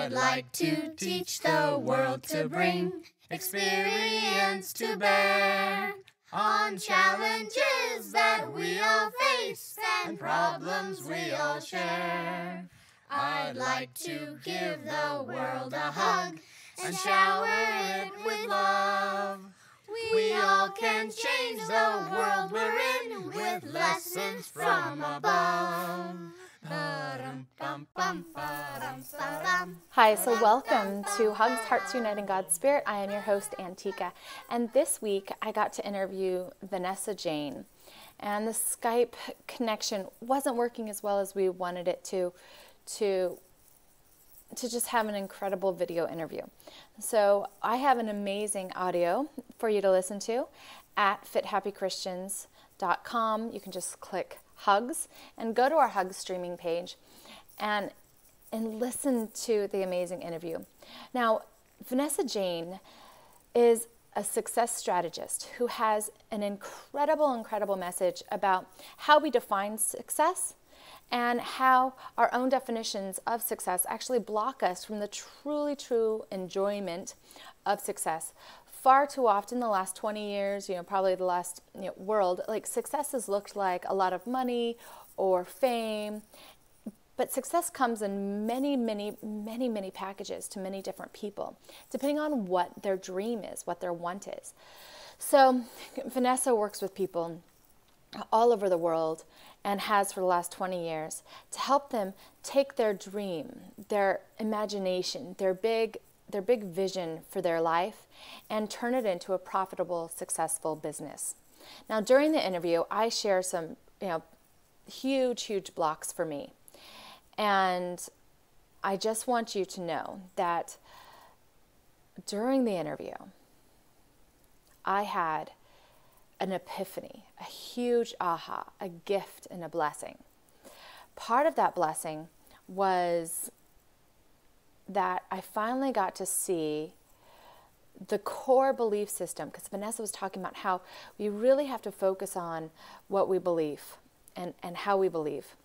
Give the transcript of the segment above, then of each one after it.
I'd like to teach the world to bring experience to bear on challenges that we all face and problems we all share. I'd like to give the world a hug and shower it with love. We all can change the world we're in with lessons from above. Hi, so welcome to HUGS, Hearts Uniting God's Spirit. I am your host, Antiqua, and this week I got to interview Vanessa Jane, and the Skype connection wasn't working as well as we wanted it to just have an incredible video interview. So I have an amazing audio for you to listen to at fithappychristians.com. You can just click HUGS and go to our HUGS streaming page and listen to the amazing interview. Now, Vanessa Jane is a success strategist who has an incredible message about how we define success and how our own definitions of success actually block us from the true enjoyment of success. Far too often, the last 20 years, probably the last world, like success has looked like a lot of money or fame, but success comes in many packages to many different people, depending on what their dream is, what their want is. So Vanessa works with people all over the world and has for the last 20 years to help them take their dream, their imagination, their big vision for their life and turn it into a profitable, successful business. Now, during the interview, I share some, huge blocks for me. And I just want you to know that during the interview, I had an epiphany, a huge aha, a gift and a blessing. Part of that blessing was that I finally got to see the core belief system, because Vanessa was talking about how we really have to focus on what we believe and how we believe.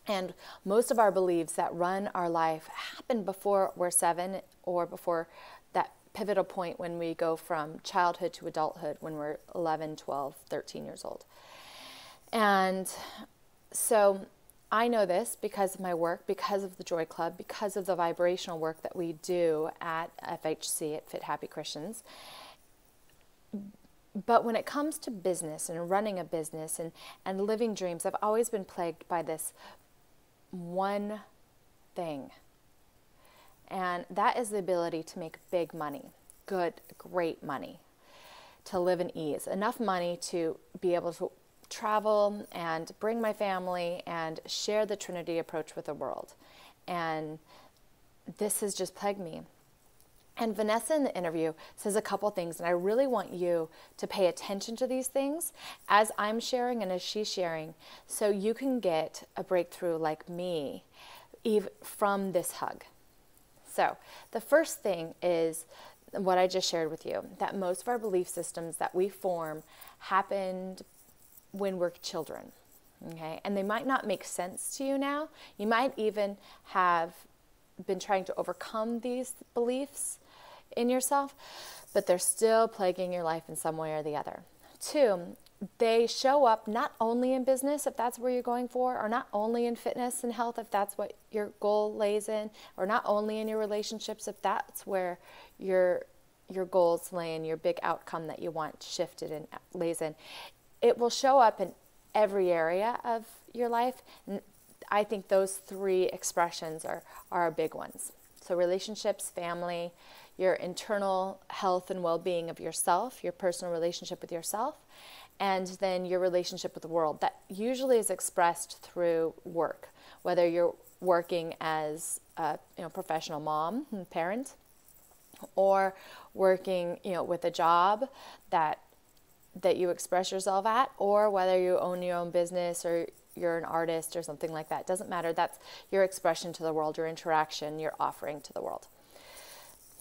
And most of our beliefs that run our life happen before we're 7 or before that pivotal point when we go from childhood to adulthood when we're 11, 12, 13 years old. And so I know this because of my work, because of the Joy Club, because of the vibrational work that we do at FHC, at Fit Happy Christians. But when it comes to business and running a business and living dreams, I've always been plagued by this one thing. And that is the ability to make big money, great money, to live in ease, enough money to be able to travel and bring my family and share the Trinity approach with the world. And this has just plagued me. And Vanessa in the interview says a couple things, and I really want you to pay attention to these things as I'm sharing and as she's sharing, so you can get a breakthrough like me from this hug. So the first thing is what I just shared with you, that most of our belief systems that we form happened when we're children, okay? And they might not make sense to you now. You might even have been trying to overcome these beliefs in yourself, but they're still plaguing your life in some way or the other. 2, they show up not only in business, if that's where you're going for, or not only in fitness and health, if that's what your goal lays in, or not only in your relationships, if that's where your goals lay in, your big outcome that you want shifted and lays in. It will show up in every area of your life. I think those 3 expressions are big ones. So relationships, family, your internal health and well-being of yourself, your personal relationship with yourself, and then your relationship with the world. That usually is expressed through work, whether you're working as a professional mom and parent, or working with a job that you express yourself at, or whether you own your own business or you're an artist or something like that. It doesn't matter. That's your expression to the world, your interaction, your offering to the world.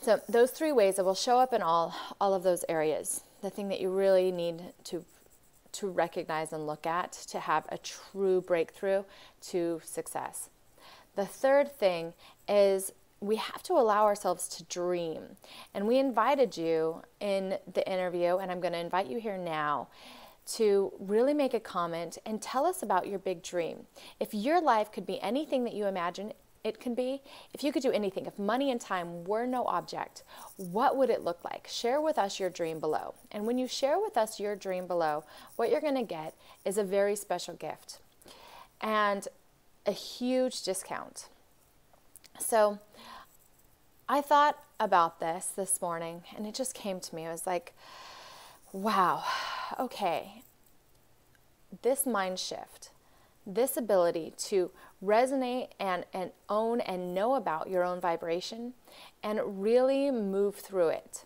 So those 3 ways, it will show up in all of those areas. The thing that you really need to recognize and look at to have a true breakthrough to success. The third thing is we have to allow ourselves to dream. And we invited you in the interview, and I'm going to invite you here now to really make a comment and tell us about your big dream. If your life could be anything that you imagine it can be, if you could do anything, if money and time were no object, what would it look like? Share with us your dream below. And when you share with us your dream below, what you're going to get is a very special gift and a huge discount. So I thought about this morning, and it just came to me. I was like, wow, okay, this mind shift, this ability to resonate and own and know about your own vibration and really move through it.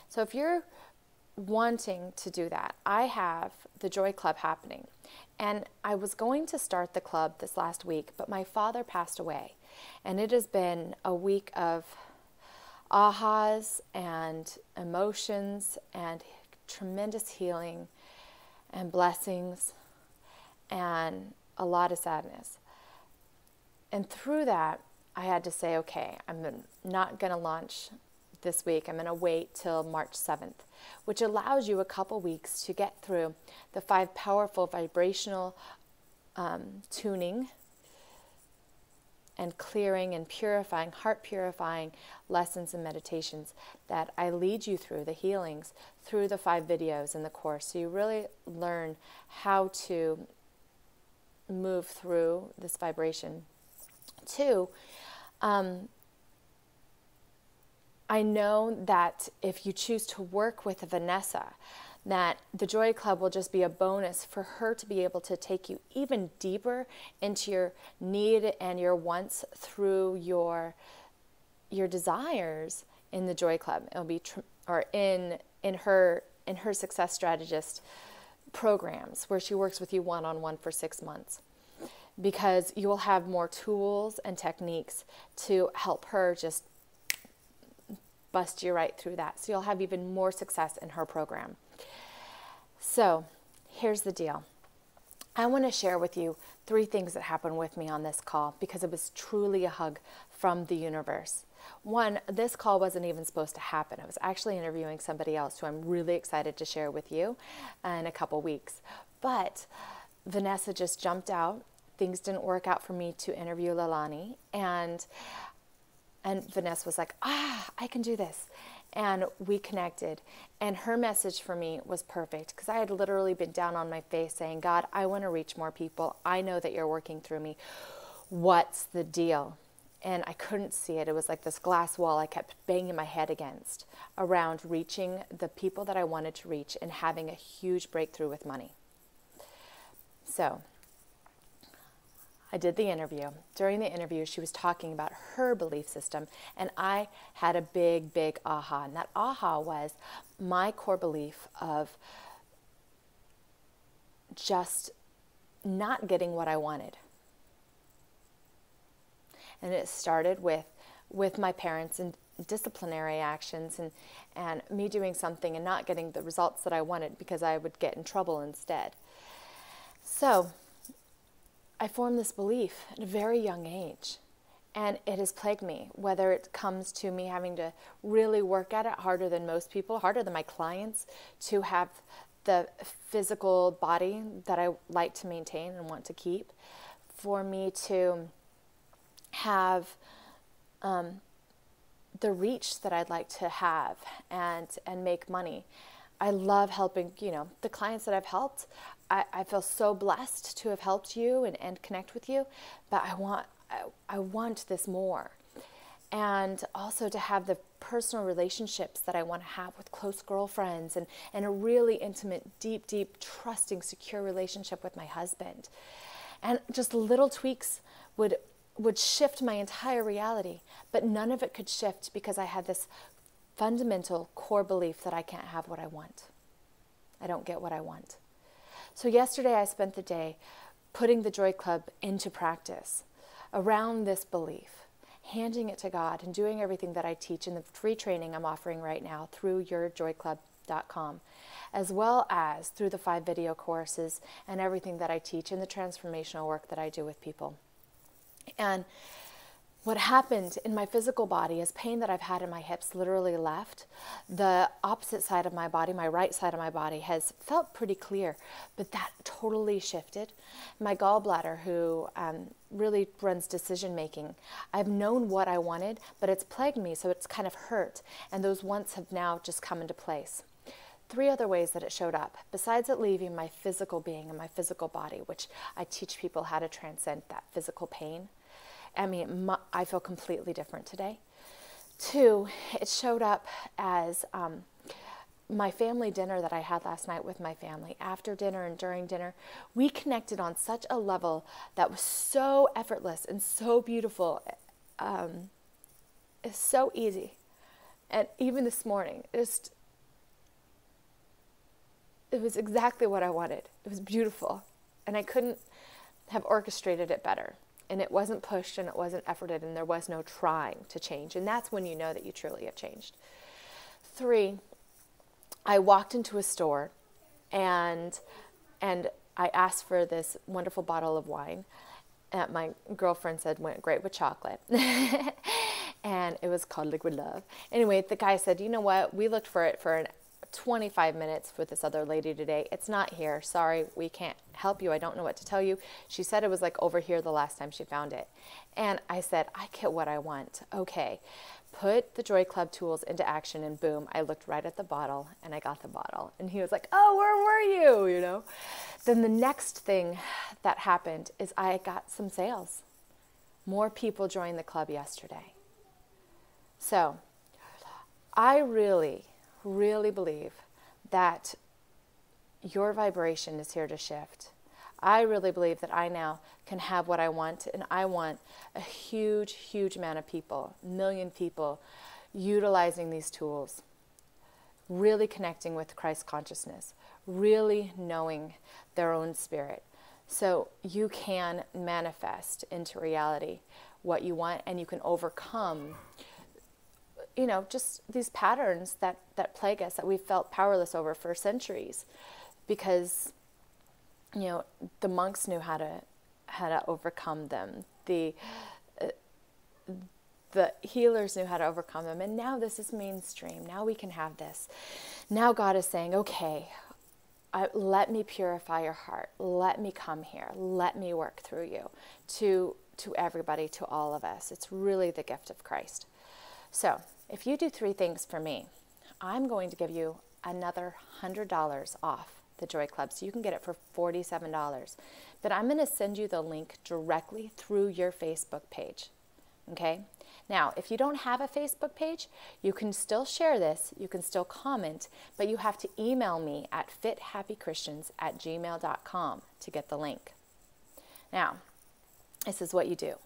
So if you're wanting to do that, I have the Joy Club happening. And I was going to start the club this last week, but my father passed away. And it has been a week of ahas and emotions and tremendous healing and blessings and a lot of sadness. And through that, I had to say, okay, I'm not going to launch this week. I'm going to wait till March 7th, which allows you a couple weeks to get through the 5 powerful vibrational tuning and clearing and purifying, heart purifying lessons and meditations that I lead you through, the healings, through the 5 videos in the course. So you really learn how to move through this vibration. 2, I know that if you choose to work with Vanessa, that the Joy Club will just be a bonus for her to be able to take you even deeper into your need and your wants through your desires in the Joy Club. It'll be in her Success Strategist programs where she works with you one-on-one for 6 months, because you will have more tools and techniques to help her just bust you right through that. So you'll have even more success in her program. So here's the deal. I want to share with you 3 things that happened with me on this call, because it was truly a hug from the universe. 1, this call wasn't even supposed to happen. I was actually interviewing somebody else who I'm really excited to share with you in a couple weeks. But Vanessa just jumped out. Things didn't work out for me to interview Lalani, and Vanessa was like, I can do this. And we connected, and her message for me was perfect, because I had literally been down on my face saying, God, I want to reach more people. I know that you're working through me. What's the deal? And I couldn't see it. It was like this glass wall I kept banging my head against around reaching the people that I wanted to reach and having a huge breakthrough with money. So I did the interview. During the interview, she was talking about her belief system, and I had a big, big aha. And that aha was my core belief of just not getting what I wanted. And it started with my parents and disciplinary actions and me doing something and not getting the results that I wanted because I would get in trouble instead. So I formed this belief at a very young age, and it has plagued me, whether it comes to me having to really work at it harder than most people, harder than my clients, to have the physical body that I like to maintain and want to keep, for me to have the reach that I'd like to have and make money. I love helping, the clients that I've helped. I feel so blessed to have helped you and connect with you, but I want this more. And also to have the personal relationships that I want to have with close girlfriends and a really intimate, deep, trusting, secure relationship with my husband. And just little tweaks would shift my entire reality, but none of it could shift because I had this fundamental core belief that I can't have what I want. I don't get what I want. So yesterday I spent the day putting the Joy Club into practice around this belief, handing it to God and doing everything that I teach in the free training I'm offering right now through yourjoyclub.com, as well as through the 5 video courses and everything that I teach in the transformational work that I do with people. And what happened in my physical body is pain that I've had in my hips literally left. The opposite side of my body, my right side of my body, has felt pretty clear, but that totally shifted. My gallbladder, who really runs decision making, I've known what I wanted, but it's plagued me, so it's kind of hurt. And those wants have now just come into place. 3 other ways that it showed up, besides it leaving my physical being and my physical body, which I teach people how to transcend that physical pain. I mean, I feel completely different today. 2, it showed up as my family dinner that I had last night with my family. After dinner and during dinner, we connected on such a level that was so effortless and so beautiful. It's so easy. And even this morning, it was exactly what I wanted. It was beautiful. And I couldn't have orchestrated it better. And it wasn't pushed and it wasn't efforted and there was no trying to change. And that's when you know that you truly have changed. 3, I walked into a store and I asked for this wonderful bottle of wine. And my girlfriend said went great with chocolate. And it was called Liquid Love. Anyway, the guy said, you know what? We looked for it for 25 minutes with this other lady today. It's not here. Sorry, we can't help you. I don't know what to tell you. She said it was like over here the last time she found it. And I said, I get what I want. Okay. Put the Joy Club tools into action and boom, I looked right at the bottle and I got the bottle. And he was like, oh, where were you? You know? Then the next thing that happened is I got some sales. More people joined the club yesterday. So I really believe that your vibration is here to shift. I really believe that I now can have what I want, and I want a huge amount of people, 1 million people, utilizing these tools, really connecting with Christ consciousness, really knowing their own spirit. So you can manifest into reality what you want, and you can overcome just these patterns that plague us, that we've felt powerless over for centuries, because, the monks knew how to overcome them. The healers knew how to overcome them. And now this is mainstream. Now we can have this. Now God is saying, okay, let me purify your heart. Let me come here. Let me work through you to everybody, to all of us. It's really the gift of Christ. So if you do 3 things for me, I'm going to give you another $100 off the Joy Club. So you can get it for $47. But I'm going to send you the link directly through your Facebook page. Okay? Now, if you don't have a Facebook page, you can still share this. You can still comment. But you have to email me at fithappychristians@gmail.com to get the link. Now, this is what you do.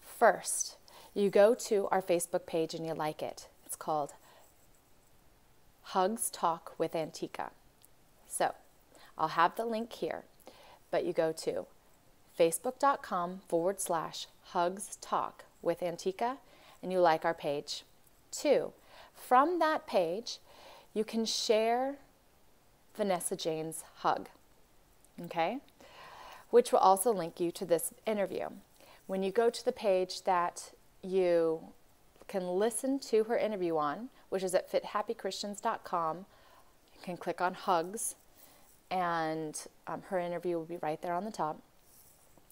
First, you go to our Facebook page and you like it. It's called HUGS Talk with Antiqua. So I'll have the link here, but you go to facebook.com/HUGS Talk with Antiqua and you like our page. 2, from that page, you can share Vanessa Jane's hug, okay? Which will also link you to this interview. When you go to the page that you can listen to her interview on, which is at fithappychristians.com, you can click on HUGS, and her interview will be right there on the top.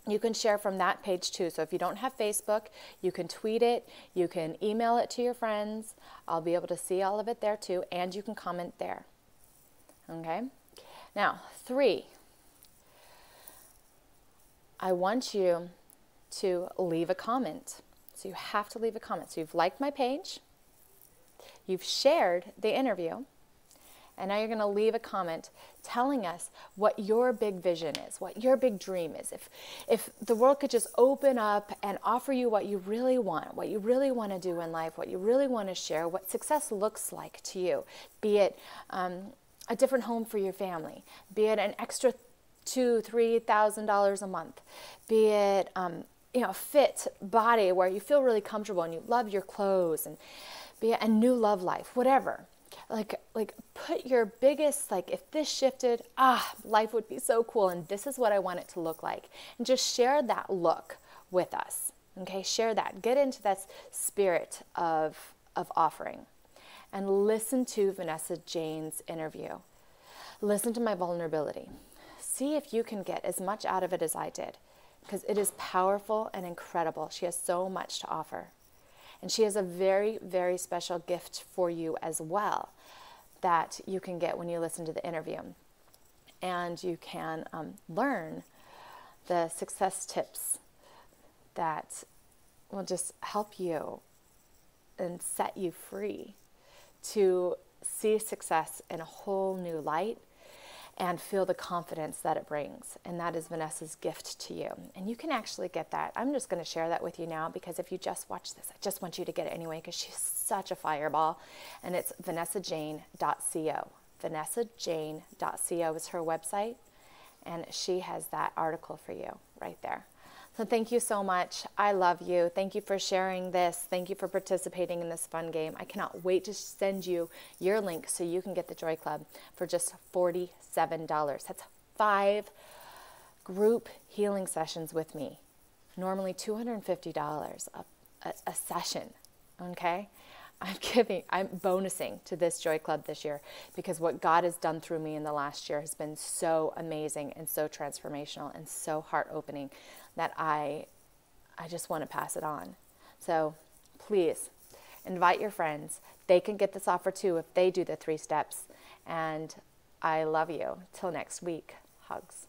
You can share from that page too. So if you don't have Facebook, you can tweet it, you can email it to your friends. I'll be able to see all of it there too, and you can comment there. Okay? Now, 3, I want you to leave a comment. So you have to leave a comment. So you've liked my page, you've shared the interview, and now you're going to leave a comment telling us what your big vision is, what your big dream is. If the world could just open up and offer you what you really want, what you really want to do in life, what you really want to share, what success looks like to you, be it a different home for your family, be it an extra $2,000-3,000 a month, be it a fit body where you feel really comfortable and you love your clothes, and be it a new love life, whatever. Like put your biggest, if this shifted, life would be so cool, and this is what I want it to look like. And just share that look with us, Okay, share that. Get into that spirit of offering. And listen to Vanessa Jane's interview. Listen to my vulnerability. See if you can get as much out of it as I did, because it is powerful and incredible. She has so much to offer. And she has a very, very special gift for you as well that you can get when you listen to the interview. And you can learn the success tips that will just help you and set you free to see success in a whole new light and feel the confidence that it brings. And that is Vanessa's gift to you. And you can actually get that. I'm just going to share that with you now, because if you just watch this, I just want you to get it anyway, because she's such a fireball. And it's vanessajane.co. vanessajane.co is her website. And she has that article for you right there. So thank you so much. I love you. Thank you for sharing this. Thank you for participating in this fun game. I cannot wait to send you your link so you can get the Joy Club for just $47. That's 5 group healing sessions with me. Normally $250 a session, okay? I'm bonusing to this Joy Club this year, because what God has done through me in the last year has been so amazing and so transformational and so heart-opening that I just want to pass it on. So please invite your friends. They can get this offer too if they do the 3 steps. And I love you. Till next week. Hugs.